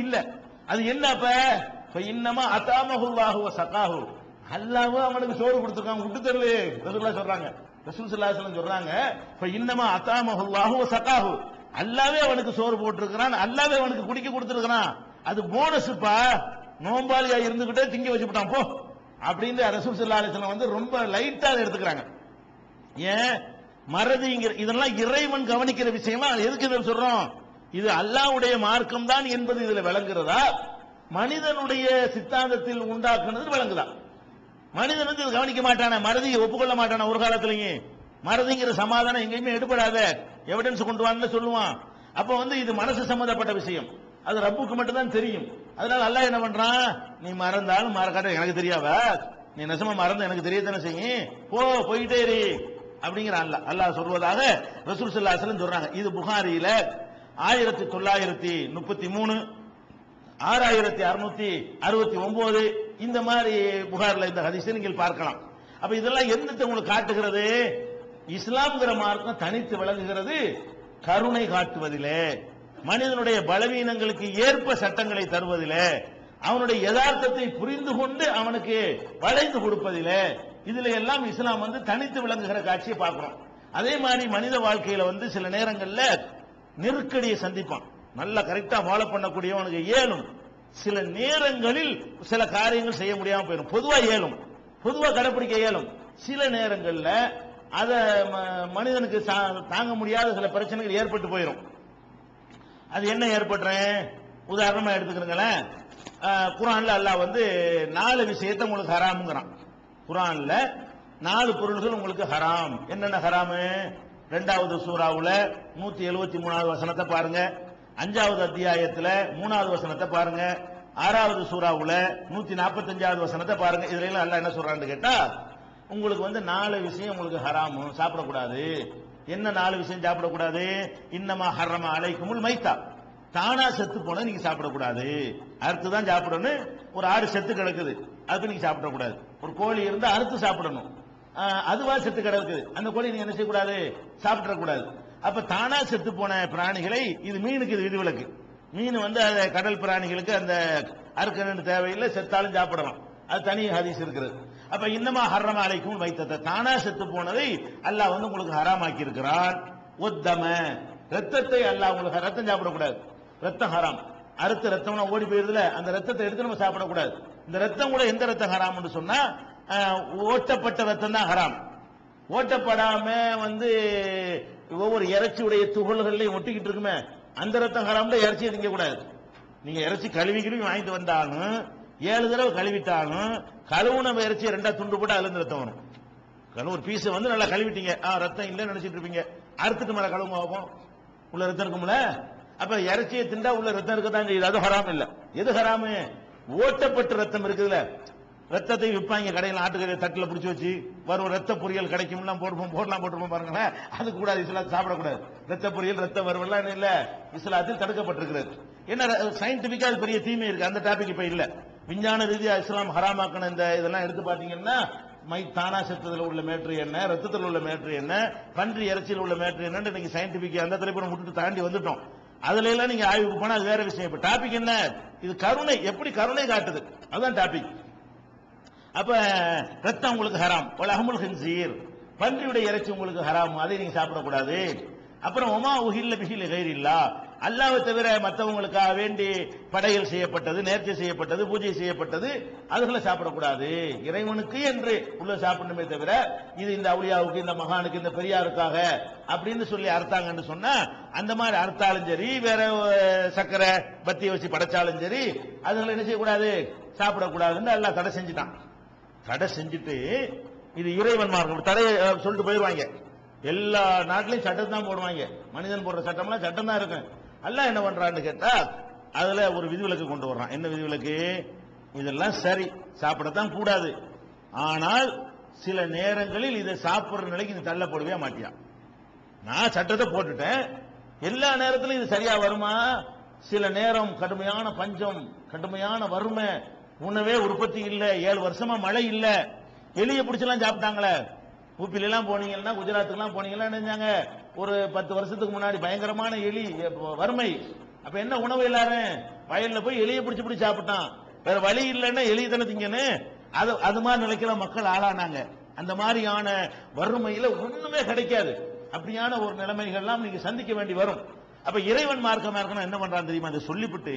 இல்ல. அது என்ன அப்ப இன்னமா அதாமஹுல்லாஹு வ ஸகாஹு, அல்லாஹ் அவனுக்கு சோறு கொடுத்திருக்கான், விட்டு தரல ரசூலுல்லாஹ் சொல்றாங்க. ரசூல் ஸல்லல்லாஹு அலைஹி வஸல்லம் சொல்றாங்க இன்னமா அதாமஹுல்லாஹு வ ஸகாஹு, அல்லாஹ்வே அவனுக்கு சோறு போட்டுருக்கான், அல்லாஹ்வே அவனுக்கு குடிக்க கொடுத்திருக்கான். அது போனஸ்ப்பா, நோம்பாளியா இருந்துகிட்டே திங்க வச்சுட்டான் போ அப்படின்னு ரசூல் ஸல்லல்லாஹு அலைஹி வஸல்லம் வந்து ரொம்ப லைட்டா எடுத்துக்கிறாங்க. ஏன் மறதிங்கிற இதெல்லாம் இறைவன் கவனிக்கிற விஷயமா எதுக்கு இதை சொல்றோம்? இது அல்லாஹ்வுடைய மார்க்கம் தான் என்பது இதுல விளங்குறதா, மனிதனுடைய சித்தாந்தத்தில் உண்டாக்குனது விளங்குதா? மனிதன் வந்து கவனிக்க மாட்டான, மறதியை ஒப்புக்கொள்ள மாட்டான ஒரு காலத்திலேயும். மறதிங்கிற சமாதானம் எங்கேயுமே எடுபடாத, எவிடன்ஸ் கொண்டு வான்னு சொல்லுவான். அப்ப வந்து இது மனசு சம்பந்தப்பட்ட விஷயம், அது ரப்புக்கு மட்டும் தான் தெரியும். அதனால அல்லாஹ் என்ன பண்றான், நீ மறந்தாலும் மறக்காட்ட எனக்கு தெரியாவ, நீ நெசமா மறந்து எனக்கு தெரியத்தானே செய்யும், போயிட்டே இரு அப்படிங்கிற அல்லாஹ் சொல்வதாக ரசூல் ஸல்லல்லாஹு அலைஹி வஸல்லம் சொல்றாங்க. இது புகாரியில 1933, 6669 இந்த மாதிரி புகார்ல இந்த ஹதீஸை நீங்கள் பார்க்கலாம். அப்ப இதெல்லாம் என்னத்தை உங்களுக்கு காட்டுகிறது? இஸ்லாம்ங்கிற மார்க்கம் தனித்து விளங்குகிறது கருணை காட்டுவதிலே, மனிதனுடைய பலவீனங்களுக்கு ஏற்ப சட்டங்களை தருவதிலே, அவனுடைய யதார்த்தத்தை புரிந்து கொண்டு அவனுக்கு வளைந்து கொடுப்பதிலே, இதுல எல்லாம் இஸ்லாம் வந்து தனித்து விளங்குகிற காட்சியை பார்க்கிறோம். அதே மாதிரி மனித வாழ்க்கையில வந்து சில நேரங்கள்ல நெருக்கடியை சந்திப்பான், நல்லா கரெக்டா ஃபாலோ பண்ணக்கூடியவனுக்கு இயலும், சில நேரங்களில் சில காரியங்கள் செய்ய முடியாம போயிடும். பொதுவா இயலும், பொதுவா கடைபிடிக்க இயலும், சில நேரங்கள்ல அத மனிதனுக்கு தாங்க முடியாத சில பிரச்சனைகள் ஏற்பட்டு போயிடும். அது என்ன ஏற்படுறேன் உதாரணமா எடுத்துக்கிறீங்களேன். குர்ஆன்ல அல்லாஹ் வந்து 4 விஷயத்தை உங்களுக்கு ஹராம்ங்கறான். குர்ஆன்ல 4 பொருள்கள் உங்களுக்கு ஹராம். என்னென்ன ஹராமு? 2வது சூராவுல 173வது வசனத்தை பாருங்க, 5வது அத்தியாயத்துல 3வது வசனத்தை பாருங்க, 6வது சூராவுல 145வது வசனத்தை பாருங்க. இதுல எல்லாம் அல்லாஹ் என்ன சொல்றான்னு கேட்டா, உங்களுக்கு வந்து 4 விஷயம் உங்களுக்கு ஹராமு, சாப்பிடக்கூடாது. என்ன 4 விஷயம் சாப்பிடக்கூடாது? இன்னமா ஹர்ரம அலைக்குமுல் மைத்தா, தானா செத்து போன நீங்க சாப்பிடக்கூடாது, அறுத்து தான் சாப்பிடணும். ஒரு ஆடு செத்து கிடக்குது, அதுக்கு நீங்க சாப்பிடக்கூடாது. ஒரு கோழி இருந்தா அறுத்து சாப்பிடணும், அதுவா செத்து கிடக்குது, அந்த கோழி நீங்க என்ன செய்யக்கூடாது, சாப்பிடக்கூடாது. அப்ப தானா செத்து போன பிராணிகளை, இது மீனுக்கு இது விதிவிலக்கு. மீன் வந்து கடல் பிராணிகளுக்கு அந்த அறுக்கணும்னு தேவையில்லை, செத்தாலும் சாப்பிடலாம், அது தனி ஹதீஸ் இருக்கிறது. அப்ப இன்னமா ஹர்ரம அலைக்கும் வைத்தத்தை, தானா செத்து போனதை அல்லாஹ் வந்து உங்களுக்கு ஹராமாக்கி இருக்கிறான். ஒத்தம, ரத்தத்தை அல்லாஹ் உங்களுக்கு, ரத்தம் சாப்பிடக்கூடாது, ரத்தம் ஹராம். அறுத்த ரத்தம்னா ஓடி போயிருதுல, அந்த ரத்தத்தை எடுத்து நம்ம சாப்பிடக்கூடாது. இந்த ரத்தம் கூட எந்த ரத்தம் ஹராம்னு சொன்னா, ஓட்டப்பட்ட ரத்தம் தான் ஹராம். ஓட்டப்படாம வந்து ஒவ்வொரு இறைச்சியுடைய துகள்கள்லையும் ஒட்டிக்கிட்டு இருக்குமே, அந்த ரத்தம் ஹராம். இறைச்சியை திங்க கூடாது. நீங்க இறைச்சி கழுவி வாங்கிட்டு வந்தாலும் 7 தடவை கழுவிட்டாலும், கழுவுன இறைச்சியை 2 துண்டு போட்டு அதுல இருந்து ரத்தம் வரும். ஒரு பீஸ் வந்து நல்லா கழுவிட்டீங்க, ரத்தம் இல்லைன்னு நினைச்சிட்டு இருப்பீங்க, அறுத்துட்டு மேல கழுவுங்க ஆகும், உள்ள ரத்தம் இருக்கும்ல. அப்ப இறைச்சியை திண்டா உள்ள ரத்தம் இருக்கதான் செய்யுது, அது ஹராம் இல்ல. எது ஹராமு? ஓட்டப்பட்ட ரத்தம் இருக்குதுல, ரத்தத்தை விற்பாங்க கடையில், ஆட்டுக்கறி தட்டுல பிடிச்சி வச்சு வரும், ரத்த பொரியல் கிடைக்கும் போட்டுருப்போம் பாருங்களேன், அது கூடாது, இஸ்லாத்தில் சாப்பிடக்கூடாது. ரத்த பொரியல், ரத்த வறுவல்லாம் இல்ல, இஸ்லாத்தில் தடுக்கப்பட்டிருக்கிறது. என்ன சயின்டிபிக்கா அது பெரிய தீமை இருக்கு, அந்த டாபிக் இப்ப இல்ல. விஞ்ஞான ரீதியா இஸ்லாம் ஹராமாக்கின இந்த இதெல்லாம் எடுத்து பாத்தீங்கன்னா, தானா செத்ததுல உள்ள மேட்ரு என்ன, ரத்தத்தில் உள்ள மேட்ரு என்ன, பன்றி இறைச்சியில் உள்ள மேட்ரு என்ன, இன்னைக்கு சயின்டிபிக் அந்த தலைப்பு விட்டுட்டு தாண்டி வந்துட்டோம். அதுல எல்லாம் நீங்க ஆய்வுக்கு போனா அது வேற விஷயம். இப்ப டாபிக் என்ன? இது கருணை, எப்படி கருணை காட்டுது, அதுதான் டாபிக். அப்ப ரத்தம் உங்களுக்கு ஹராம், வலஹமுல் ஹின்சீர், பன்றியுடைய இறைச்சி உங்களுக்கு ஹராம், அதை நீங்க சாப்பிடக்கூடாது. அப்புறம் ஒமா உஹில்ல பிஹி லிகைரில்லா, அல்லாஹ்வை தவிர மற்றவங்களுக்காக வேண்டி படையல் செய்யப்பட்டது, நேர்ச்சை செய்யப்பட்டது, பூஜை செய்யப்பட்டது, அதுகளை சாப்பிடக்கூடாது. இறைவனுக்கு என்று உள்ள சாப்பிடணுமே தவிர, இது இந்த அவுலியாவுக்கு, இந்த மகானுக்கு, இந்த பெரியாருக்காக அப்படின்னு சொல்லி அறுத்தாங்கன்னு சொன்னா, அந்த மாதிரி அறுத்தாலும் சரி, வேற சக்கரை பத்தியை வச்சு படைச்சாலும் சரி, அதுகளை என்ன செய்யக்கூடாது, சாப்பிடக்கூடாதுன்னு அல்லாஹ் தடை செஞ்சுட்டான். தடை செஞ்சுட்டு இது இறைவன் மார்க்கம் தடையை சொல்லிட்டு போயிடுவாங்க. எல்லா நாட்டிலையும் சட்டம் தான் போடுவாங்க, மனிதன் போடுற சட்டம்லாம் சட்டம் தான் இருக்கும். அல்லாஹ் என்ன பண்றான்னு கேட்டா, அதுல ஒரு விதிவிலக்கு கொண்டு வர்றான். என்ன விதிவிலக்கு? இதெல்லாம் சரி, சாப்பிடத்தான் கூடாது, ஆனால் சில நேரங்களில் இதை சாப்பிடுற நிலைக்கு இது தள்ளப்படவே மாட்டியா. நான் சட்டத்தை போட்டுட்டேன், எல்லா நேரத்திலும் இது சரியா வருமா? சில நேரம் கடுமையான பஞ்சம், கடுமையான வறுமை, உணவே உற்பத்தி இல்ல, 7 வருஷமா மழை இல்ல, எலியை பிடிச்செல்லாம் சாப்பிட்டாங்களே. ஊப்பில எல்லாம் போனீங்கன்னா, குஜராத்துக்கு எல்லாம் போனீங்கன்னா, நினைஞ்சாங்க ஒரு 10 வருஷத்துக்கு முன்னாடி பயங்கரமான எலி வறுமை, அப்ப என்ன உணவு எல்லாரும் வயல்ல போய் எலியை பிடிச்சு சாப்பிட்டான். வேற வழி இல்லைன்னா எலிய தானே திங்கன்னு அது மாதிரி நிலைக்கிற மக்கள் ஆளானாங்க. அந்த மாதிரியான வறுமையில ஒண்ணுமே கிடைக்காது. அப்படியான ஒரு நிலைமைகள்லாம் நீங்க சந்திக்க வேண்டி வரும். அப்ப இறைவன் மார்க்கமா இருக்கணும் என்ன பண்றான் தெரியுமா? அதை சொல்லிவிட்டு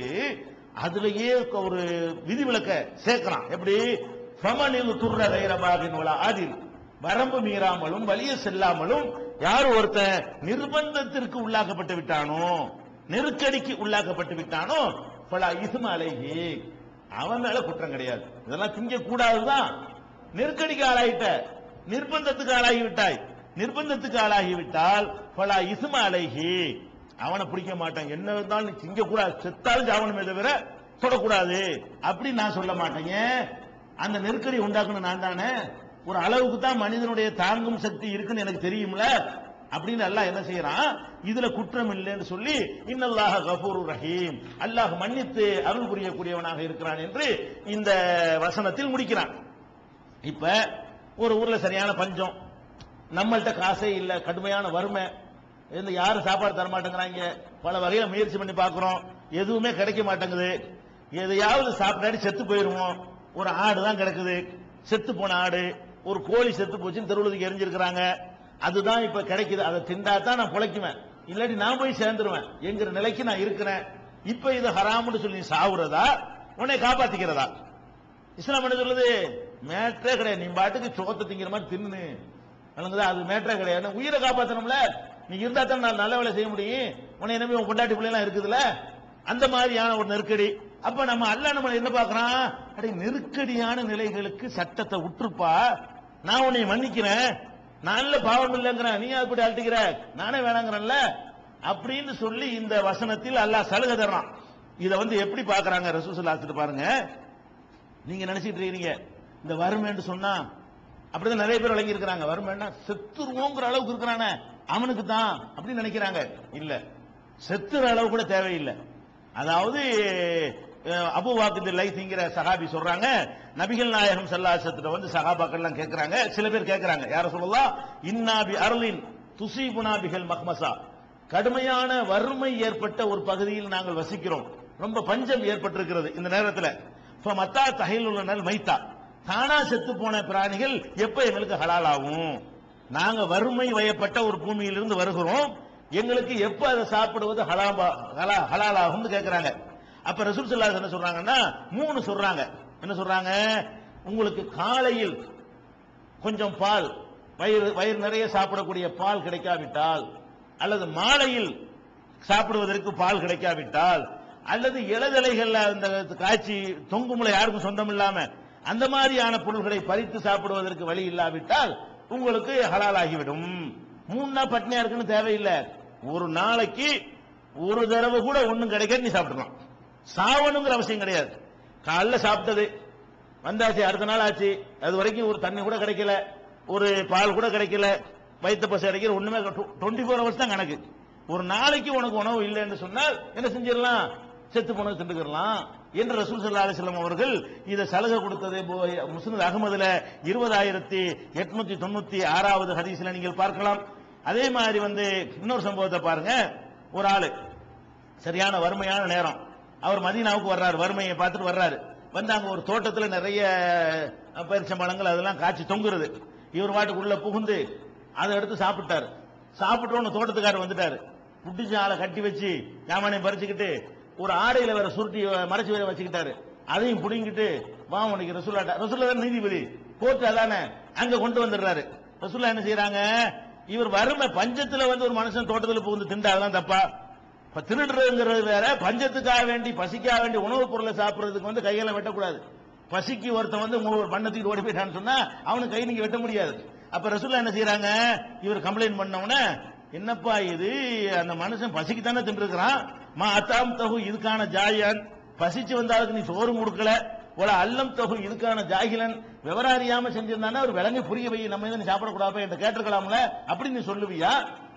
அதுலயே ஒரு விதிவிலக்க சேர்க்கிறான். எப்படி? ஃபமனில் துர்ர கைரபாகின் வலா ஆதில், வரம்பு மீறாமலும் வலிய செல்லாமலும் யார் ஒருத்தன் நிர்பந்தத்திற்கு உள்ளாக்கப்பட்டு விட்டானோ, நெருக்கடிக்கு உள்ளாக்கப்பட்டு விட்டானோ, பல இஸ்ம அலைஹி, அவன் மேல குற்றம் கிடையாது. இதெல்லாம் திங்க கூடாதுதான். நெருக்கடிக்கு ஆளாயிட்ட, நிர்பந்தத்துக்கு ஆளாகிவிட்டாய். நிர்பந்தத்துக்கு ஆளாகிவிட்டால் பல இஸ்ம அலைஹி, அவனை பிடிக்க மாட்டான். என்ன இருந்தாலும் நீ திங்க கூடாது, செத்தாலும் சாவணுமே தவிர தொடக்கூடாது அப்படி நான் சொல்ல மாட்டேங்க. அந்த நெருக்கடி உண்டாக்கணும் நான் தானே. ஒரு அளவுக்கு தான் மனிதனுடைய தாங்கும் சக்தி இருக்குன்னு எனக்கு தெரியும்ல. அப்படின்னு அல்லாஹ் என்ன செய்யறான்? இதுல குற்றம் இல்லைன்னு சொல்லி இன்னல்லாஹ கஃபூருர் ரஹீம், அல்லாஹ் மன்னித்து அருள் புரியக்கூடியவனாக இருக்கிறான் என்று இந்த வசனத்தில் முடிக்கிறான். இப்ப ஒரு ஊர்ல சரியான பஞ்சம், நம்மள்ட்ட காசே இல்ல, கடுமையான வறுமை, யாரும் சாப்பாடு தர மாட்டேங்கிறாங்க. பல வகையில முயற்சி பண்ணி பார்க்கிறோம், எதுவுமே கிடைக்க மாட்டேங்குது. எதையாவது சாப்பிட்டாடி செத்து போயிருவோம். ஒரு ஆடு தான் கிடக்குது, செத்து போன ஆடு. ஒரு கோழி செத்து போச்சுன்னு தெருவுக்கு எரிஞ்சிருக்கிறாங்க. அதுதான் இப்ப கிடைக்குது. அதை திண்டா தான் நான் பிழைக்குவேன், இல்லாட்டி நான் போய் சேர்ந்துருவேன் என்கிற நிலைக்கு நான் இருக்கிறேன். இப்ப இது ஹராம்னு சொல்லி சாவுறதா உன்னை காப்பாத்திக்கிறதா? இஸ்லாம் என்ன சொல்லுது? மேட்டரே கிடையாது. நீ பாட்டுக்கு சோத்தை திங்கிற மாதிரி தின்னு, அது மேட்டரே கிடையாது. உயிரை காப்பாற்றணும்ல, நீ இருந்தா தான் நான் நல்ல வேலை செய்ய முடியும். உன்னை என்ன உன் கொண்டாட்டி பிள்ளைலாம் இருக்குதுல்ல, அந்த மாதிரியான ஒரு நெருக்கடி. அப்ப நம்ம அல்லாஹ் நம்ம என்ன பார்க்கறான்? அடே, நெருக்கடியான நிலைகளுக்கு சட்டத்தை உற்றுப்பா, நான் உன்னை மன்னிக்கிறேன், நல்ல பாவம் இல்லைங்கிறேன், நீ அப்படி அழட்டிக்கிற, நானே வேணாங்கிறேன்ல அப்படின்னு சொல்லி இந்த வசனத்தில் அல்லாஹ் சலுகை தர்றான். இதை எப்படி பார்க்கறாங்க ரசூல் ஸல்லல்லாஹு அலைஹி வஸல்லம் பாருங்க. நீங்க நினைச்சிட்டு இருக்கீங்க இந்த வறுமைன்னு சொன்னா, அப்படிதான் நிறைய பேர் விளங்கி இருக்கிறாங்க. வறுமைன்னா செத்துருவோங்கிற அளவுக்கு இருக்கிறானே அவனுக்கு தான் அப்படின்னு நினைக்கிறாங்க. இல்ல, செத்துற அளவு கூட தேவையில்லை. அதாவது அபூ வாக்கித் லைஸிங்கிற சஹாபி சொல்றாங்க, நபிகள் நாயகம் ஸல்லல்லாஹு அலைஹி வஸல்லம் சஹாபாக்கள் எல்லாம் கேட்கறாங்க. சில பேர் கேட்கறாங்க, யா ரசூலல்லாஹ் இன்னா பி அர்லின் துஸீபுனா பிஹல் மஹ்மஸா, கடுமையான வறுமை ஏற்பட்ட ஒரு பகுதியில் நாங்கள் வசிக்கிறோம், ரொம்ப பஞ்சம் ஏற்பட்டிருக்கிறது இந்த நேரத்தில். ஃபமத்தா தஹிலுல் மைத்தா, தானா செத்து போன பிராணிகள் எப்ப எங்களுக்கு ஹலால் ஆகும்? நாங்க வறுமை வயப்பட்ட ஒரு பூமியிலிருந்து வருகிறோம், எங்களுக்கு எப்ப அதை சாப்பிடுவது ஹலால் ஆகும் கேட்கிறாங்க. அப்ப ரசூல் ஸல்லல்லாஹு அலைஹி வஸல்லம் என்ன சொல்றாங்கன்னா, 3 சொல்றாங்க. என்ன சொல்றாங்க? உங்களுக்கு காலையில் கொஞ்சம் பால், வயிறு நிறைய சாப்பிடக்கூடிய பால் கிடைக்காவிட்டால், அல்லது மாலையில் சாப்பிடுவதற்கு பால் கிடைக்காவிட்டால், அல்லது இளதலைகள்ல அந்த காய்ச்சி தொங்குமுல யாருக்கும் சொந்தம் இல்லாம அந்த மாதிரியான பொருள்களை பறித்து சாப்பிடுவதற்கு வழி இல்லாவிட்டால் உங்களுக்கு ஹலால் ஆகிவிடும். 3 நாள் பட்னியா இருக்குன்னு தேவையில்லை. ஒரு நாளைக்கு ஒரு தடவை கூட ஒண்ணும் கிடைக்காது, நீ சாப்பிடலாம். சாவணுங்கிற அவசியம் கிடையாது. காலைல சாப்பிட்டது வந்தாச்சு, அடுத்த நாள் ஆச்சு, அது வரைக்கும் ஒரு தண்ணி கூட கிடைக்கல, ஒரு பால் கூட கிடைக்கல, வயிற்று பசி அடைக்கிற ஒண்ணுமே 24 ஹவர்ஸ் தான் கணக்கு. ஒரு நாளைக்கு உனக்கு உணவு இல்லை என்று சொன்னால் என்ன செஞ்சிடலாம்? செத்து போனது திண்டுக்கலாம் என்று ரசூல் ஸல்லல்லாஹு அலைஹி வஸல்லம் அவர்கள் இதை சலுகை கொடுத்தது முஸ்னத் அஹ்மதுல 20896வது ஹதீஸ்ல நீங்கள் பார்க்கலாம். அதே மாதிரி இன்னொரு சம்பவத்தை பாருங்க. ஒரு ஆளு சரியான வறுமையான நேரம், அவர் மதீனாவுக்கு வர்றாரு, வறுமையை பார்த்துட்டு வர்றாரு. அங்க ஒரு தோட்டத்துல நிறைய பேரிச்சம்பழங்கள் அதெல்லாம் காய்ச்சி தொங்குறது. இவர் வாட்டுக்குள்ள புகுந்து அதை எடுத்து சாப்பிட்டாரு. சாப்பிட்டோன்னு தோட்டத்துக்காரர் வந்துட்டாரு, புட்டிச்சு ஆளை கட்டி வச்சு சாமானையும் பறிச்சுக்கிட்டு ஒரு ஆடையில வேற சுருட்டி மறைச்சு வேற வச்சுக்கிட்டாரு. அதையும் புடிங்கிட்டு வா உனக்கு ரசூலுல்லாஹ் நீதிபதி கோர்ட் அதானே அங்க கொண்டு வந்துடுறாரு. ரசூலுல்லாஹ் என்ன செய்யறாங்க? இவர் வறுமை பஞ்சத்துல ஒரு மனுஷன் தோட்டத்தில் புகுந்து திண்டா அதெல்லாம் தப்பா? திருடுறதுங்கிறது வேற, பஞ்சத்துக்காக வேண்டி பசிக்காக வேண்டி உணவுப் பொருளை சாப்பிடுறதுக்கு கையெல்லாம் வெட்டக்கூடாது. பசிக்கு ஒருத்தன் பண்ணத்துக்கு ஓடி போயிட்டான்னு சொன்னா அவனுக்கு கை நீங்க வெட்ட முடியாது. அப்ப ரசூலுல்லாஹ் என்ன செய்யறாங்க? இவர் கம்ப்ளைண்ட் பண்ணவன, என்னப்பா இது, அந்த மனுஷன் பசிக்கு தானே தின்றுக்கிறான், மா அத்தாம் தகு இதுக்கான ஜாயன், பசிச்சு வந்தாலுக்கு நீ சோறு கொடுக்கல, போல அல்லம் தகு இதுக்கான ஜாகிலன், விவரம் அறியாம செஞ்சிருந்தானே அவர் விளங்கி புரிய வை, நம்ம எதுவும் சாப்பிடக்கூடாது என்று கேட்டிருக்கலாம்ல அப்படின்னு நீ சொல்லுவியா?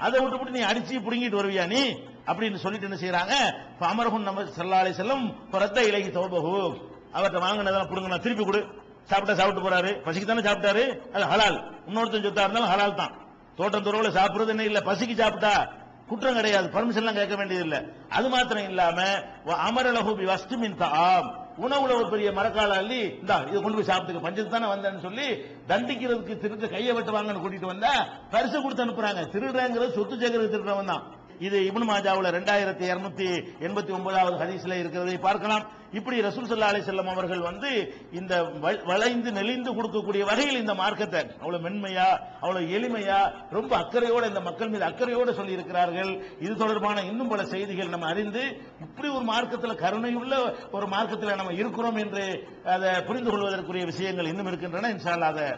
அதை விட்டு நீ அடிச்சு புடுங்கிட்டு வருவியா நீ அப்படின்னு சொல்லிட்டு என்ன செய்யறாங்க? அமரஹுன் நம்ம ஸல்லல்லாஹு அலைஹி வஸல்லம் பரத்த இலைஹி தௌபஹு, அவர்கிட்ட வாங்கினதெல்லாம் புடுங்க திருப்பி கொடு, சாப்பிட்டு போறாரு, பசிக்கு தானே சாப்பிட்டாரு, அது ஹலால். இன்னொருத்தன் சொத்தா இருந்தாலும் ஹலால் தான். தோட்டம் துறவுல சாப்பிடுறது என்ன இல்ல, பசிக்கு சாப்பிட்டா குற்றம் கிடையாது, பர்மிஷன்லாம் கேட்க வேண்டியதில்லை. அது மாத்திரம் இல்லாம அமரலஹு பி வஸ்துமின் தஆம், உணவுல ஒரு பெரிய மரக்கால அள்ளி இந்தா இதை கொண்டு போய் சாப்பிட்டுக்க, பஞ்சத்து தானே வந்தேன்னு சொல்லி தண்டிக்கிறதுக்கு திருட்டு கையை வெட்டுவாங்கன்னு கூட்டிட்டு வந்தா பரிசு கொடுத்து அனுப்புறாங்க. திருடுறங்கிறது சொத்து சேர்க்கறது திருடுறவன் தான். இது இப்னு மாஜாவுல 2289வது ஹதீஸ்ல இருக்கிறதை பார்க்கலாம். இப்படி ரசூல் ஸல்லல்லாஹு அலைஹி வஸல்லம் அவர்கள் இந்த வளைந்து நெளிந்து கொடுக்கக்கூடிய வகையில் இந்த மார்க்கத்தை அவ்வளவு மென்மையா, அவ்வளவு எளிமையா, ரொம்ப அக்கறையோட இந்த மக்கள் மீது அக்கறையோடு சொல்லி இருக்கிறார்கள். இது தொடர்பான இன்னும் பல செய்திகள் நம்ம அறிந்து இப்படி ஒரு மார்க்கத்தில், கருணையுள்ள ஒரு மார்க்கத்தில் நம்ம இருக்கிறோம் என்று அதை புரிந்து கொள்வதற்குரிய விஷயங்கள் இன்னும் இருக்கின்றன. இன்ஷா அல்லாஹ் அதை